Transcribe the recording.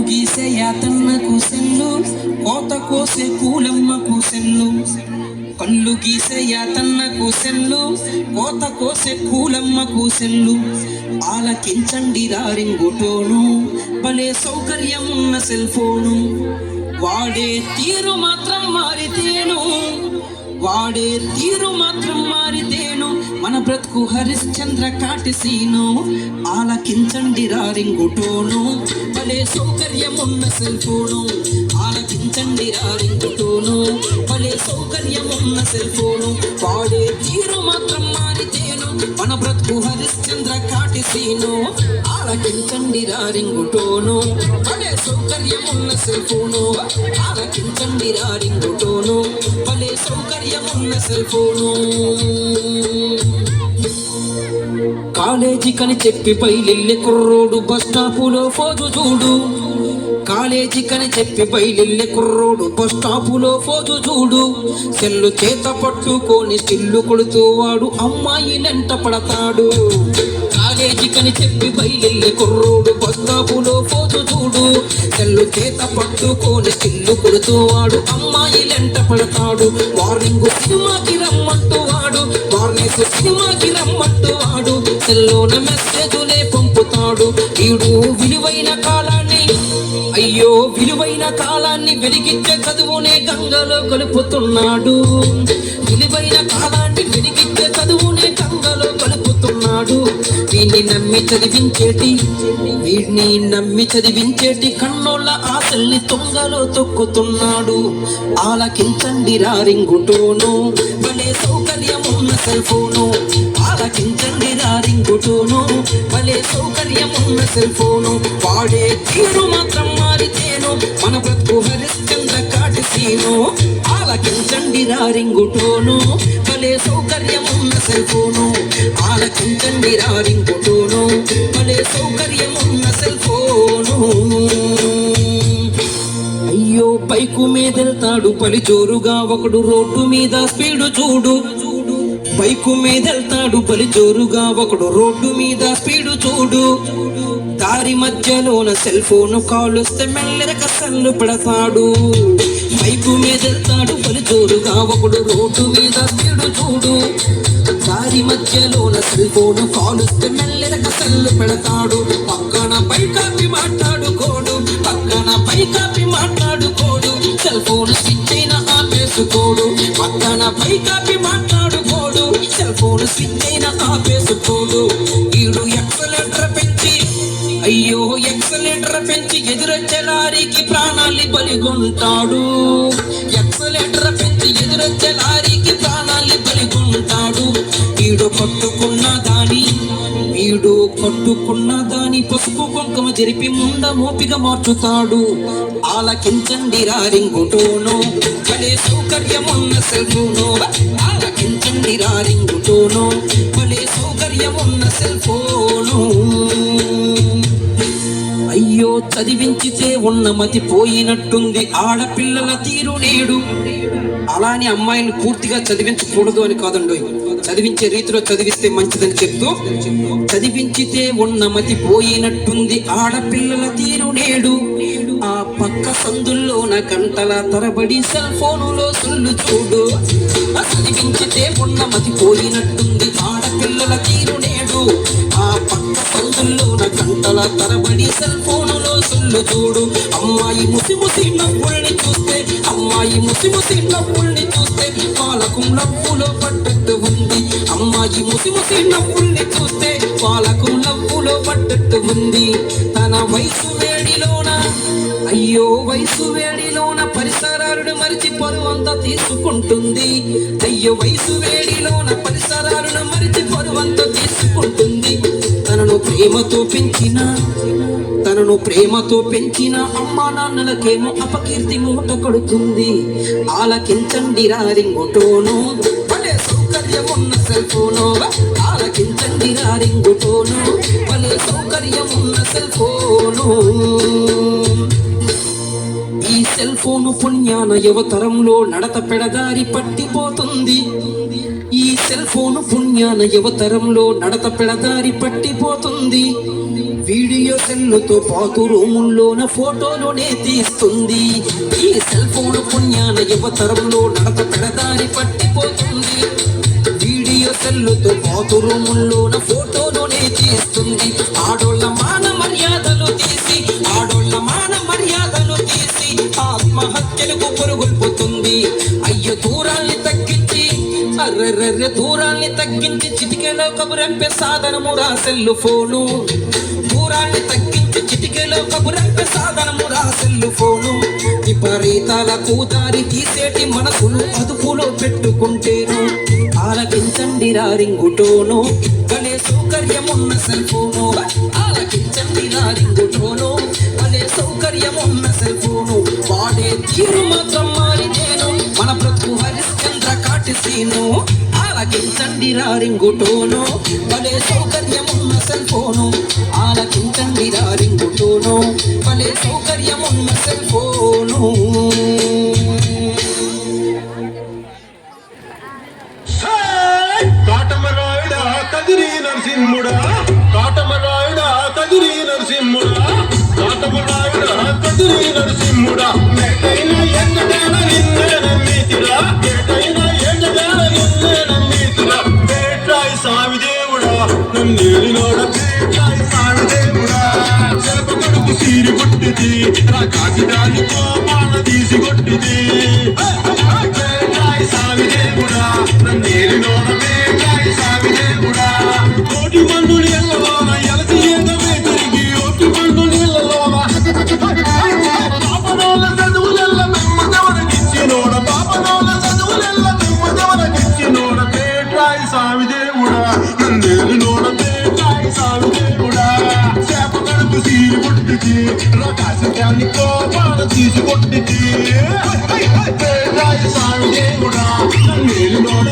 గీసే యాతన్నకు సెల్లు, కోత కోసే కూలమ్మకు సెల్లు. కళ్ళు గీసే యాతన్నకు సెల్లు, కోత కోసే కూలమ్మకు సెల్లు. ఆలకించండి రింగుటోను, భలే సౌకర్యమున్న సెల్ ఫోను. వాడే తీరు మాత్రం మారితేను, వాడే తీరు మాత్రం మారితేను మన బ్రతుకు హరిశ్చంద్ర కాటిసీను. ఆలకించండి రింగుటోను, భలే సౌకర్యమున్న సెల్ ఫోను. ఆలకించండి రింగుటోను, భలే సౌకర్యమున్న సెల్ ఫోను. వాడే తీరు మాత్రం మారితేను మన బ్రతుకు హరిశ్చంద్ర కాటిసీను. ఆలకించండి రింగుటోను, భలే సౌకర్యమున్న సెల్ ఫోను. ఆలకించండి రింగుటోను, భలే సౌకర్యమున్న సెల్ ఫోను. కాలేజీ కని చెప్పి బయలెల్లె కుర్రోడు బస్ స్టాపులో ఫోజు చూడు. కాలేజీ కని చెప్పి బయలెల్లె కుర్రోడు బస్ స్టాపులో ఫోజు చూడు. సెల్లు చేత పట్టుకొని స్టిల్లు కొడుతూ వాడు అమ్మాయి నెంట పడతాడు. కాలేజీ కని చెప్పి బయలెల్లె కుర్రోడు బస్ స్టాపులో ఫోజు చూడు. సెల్లు చేత పట్టుకొని స్టిల్లు కొడుతూ వాడు అమ్మాయి నెంట పడతాడు. వార్నింగ్ సినిమాకి రమ్మంటూ వాడు, వార్నింగ్ సినిమాకి రమ్మంటూ వాడు సెల్లోన మెసేజులే పంపుతాడు. వీడు విలువైన కాలాన్ని, అయ్యో విలువైన కాలాన్ని వెలిగించే చదువునే గంగలో కలుపుతున్నాడు. విలువైన కాలాన్ని వెలిగించే చదువునే గంగలో కలుపుతున్నాడు. వీడిని నమ్మి చదివించేటి కన్నోళ్ళ ఆశల్ని తొంగలో తొక్కుతున్నాడు. ఆలకించండి రింగుటోను, భలే సౌకర్యమున్న సెల్ ఫోను. ఆలకించండి రింగుటోను, భలే సౌకర్యమున్న సెల్ ఫోను. వాడే తీరు మాత్రం మారితేను మన బ్రతుకు హరిశ్చంద్ర కాటిసీను. ఆలకించండి రింగుటోను, భలే సౌకర్యమున్న సెల్ ఫోను. ఆలకించండి రింగుటోను, భలే సౌకర్యమున్న సెల్ ఫోను. అయ్యో బైకు మీదెళ్తాడు పలి జోరుగా ఒకడు, రోడ్డు మీద స్పీడు చూడు. బైకు మీదెళ్తాడు పలి జోరుగా ఒకడు, రోడ్డు మీద స్పీడు చూడు. దారి మధ్యలోన సెల్ ఫోను కాలుస్తే మెల్లెరక సల్లు పెడతాడు. బైకు మీదెళ్తాడు పలి జోరుగా ఒకడు, రోడ్డు మీద స్పీడు చూడు. దారి మధ్యలోన సెల్ ఫోను కాలుస్తే మెల్లెరక సల్లు పెడతాడు. పక్కన పైకాపి మాట్లాడుకోడు, పక్కన పైకాపి మాట్లాడుకోడు. సెల్ ఫోన్ స్విచ్ అయినా ఆపేసుకోడు, పక్కన పైకాపి మాట్లాడుకోడు. సెల్ ఫోన్ స్విచ్ అయినా ఆపేసుకోడు. వీడు ఎక్సలెంటర్ పెంచి, అయ్యో ఎక్సలెంటర్ పెంచి ఎదురొచ్చే లారీకి ప్రాణాన్ని బలిగొంటాడు. ఎక్సలెంటర్ పెంచి ఎదురొచ్చే లారీకి ప్రాణాన్ని బలిగొంటాడు. వీడు కట్టుకున్న దాని పసుపు కుంకుమ జరిపి ముండ మోపిగా మార్చుతాడు. ఆలకించండి రింగుటోను, భలే సౌకర్యమున్న సెల్ ఫోను. ఆలకించండి రింగుటోను, భలే సౌకర్యమున్న సెల్ ఫోను. అయ్యో చదివించితే ఉన్న మతి పోయినట్టుంది ఆడపిల్లల తీరు నేడు. అలాని అమ్మాయిని పూర్తిగా చదివించకూడదు అని కాదండి, చదివించే రీతిలో చదివిస్తే మంచిదని చెప్తూ, చదివించితే ఉన్న మతి పోయినట్టుంది ఆడపిల్లల తీరు నేడు. ఆ పక్క సందుల్లోన గంటల తరబడి సెల్ ఫోనులో సుల్లు చూడు. చదివించితే ఉన్న మతి పోయినట్టుంది ఆడపిల్లల తీరు నేడు. ఆ పక్క సందుల్లోన గంటల తరబడి సెల్ ఫోనులో సుల్లు చూడు. అమ్మాయి ముసి ముసి నవ్వుల్ని చూస్తే, అమ్మాయి ముసి ముసి నవ్వుల్ని చూస్తే పాలకం నవ్వులో పడ్డట్టు ఉంది. అమ్మాయి ముసి ముసి నవ్వుల్ని చూస్తే పాలకం నవ్వులో పడ్డట్టు ఉంది. తన వయసు వేడిలోన, అయ్యో వయసు వేడిలోన పరిసరాలను మరిచి పరువంతా తీసుకుంటుంది. అయ్యో వయసు వేడిలోన పరిసరాలను మరిచి పరువంతా తీసుకుంటుంది. తనను ప్రేమతో పెంచిన అమ్మా నాన్నలకేమో అపకీర్తి మూట కొడుతుంది. ఆలకించండి రింగుటోను, భలే సౌకర్యమున్న సెల్ ఫోను. ఆలకించండి రింగుటోను, భలే సౌకర్యమున్న సెల్ ఫోను. ఈ సెల్ ఫోను పుణ్యాన యువతరంలో నడత పెడదారి పట్టిపోతుంది. ఈ సెల్ ఫోను పుణ్యాన యువతరంలో నడత పెడదారి పట్టిపోతుంది. వీడియో సెల్లుతో పాటు రూముల్లోన ఫోటోలునే తీస్తుంది. ఈ సెల్ ఫోన్ పుణ్యాన యువతరంలో నడక పెడదారి పట్టిపోతుంది. వీడియో సెల్లుతో పాటు రూముల్లోన ఫోటోలునే తీస్తుంది. ఆడోళ్ళ మాన మర్యాదలు తీసి ఆత్మహత్యలకు పురుగుల్పుతుంది. అయ్యో దూరాల్ని తగ్గించి దూరాల్ని తగ్గించి చిటికెలో కబురంపే సాధనమురా సెల్లు ఫోను. దూరాన్ని తగ్గించి చిటికెలో కబురంపే సాధనమురా సెల్లు ఫోను. విపరీతాలకు దారి తీసేటి మనసును అదుపులో పెట్టుకుంటేను ఆలకించండి రింగుటోను భలే సౌకర్యమున్న సెల్ ఫోను. ఆలకించండి రింగుటోను భలే సౌకర్యమున్న సెల్ ఫోను. వాడే తీరు మాత్రం మారినేను మన బ్రతుకు హరిశ్చంద్ర కాటిసీను. ఆలకించండి రింగుటోను భలే సౌకర్యమున్న సెల్ ఫోను. ఆలకించండి రింగుటోను భలే సౌకర్యమున్న సెల్ ఫోను. కాటమరాయుడా కదిరి నరసింహుడా, కాటమరాయుడా కదిరి నరసింహుడా, కాటమరాయుడా కదిరి నరసింహుడా. ఏటైనా ఎండగాన నిన్నే నమ్మితిరా, ఏటైనా ఎండగాన నిన్నే నమ్మితిరా. పేట్రాయి స్వామి దేవుడా నన్నేలినోడ, పేట్రాయి స్వామి దేవుడా. చేప కడుపు సీరి కొట్టిది కాకిదాని కోపాన తీసి కొట్టిది. పేట్రాయి స్వామి దేవుడా నన్నేలినోడ, పేట్రాయి స్వామి దేవుడా. కోటి మండు నీళ్ళలోన ఎలసి ఏదమే తిరిగి ఓటి మండు నీళ్ళలోన పాపనోళ్ళ చదువులెల్ల మెమ్మదవనకిచ్చినోడ, పాపనోళ్ళ చదువులెల్ల మెమ్మదవనకిచ్చినోడ. పేట్రాయి స్వామి దేవుడా నన్నేలినోడ, పేట్రాయి స్వామి దేవుడా. చేప కడుపు సీరి కొట్టిది రకాశకాన్ని కోపాన తీసి కొట్టిది. పేట్రాయి స్వామి దేవుడా నన్నేలినోడ.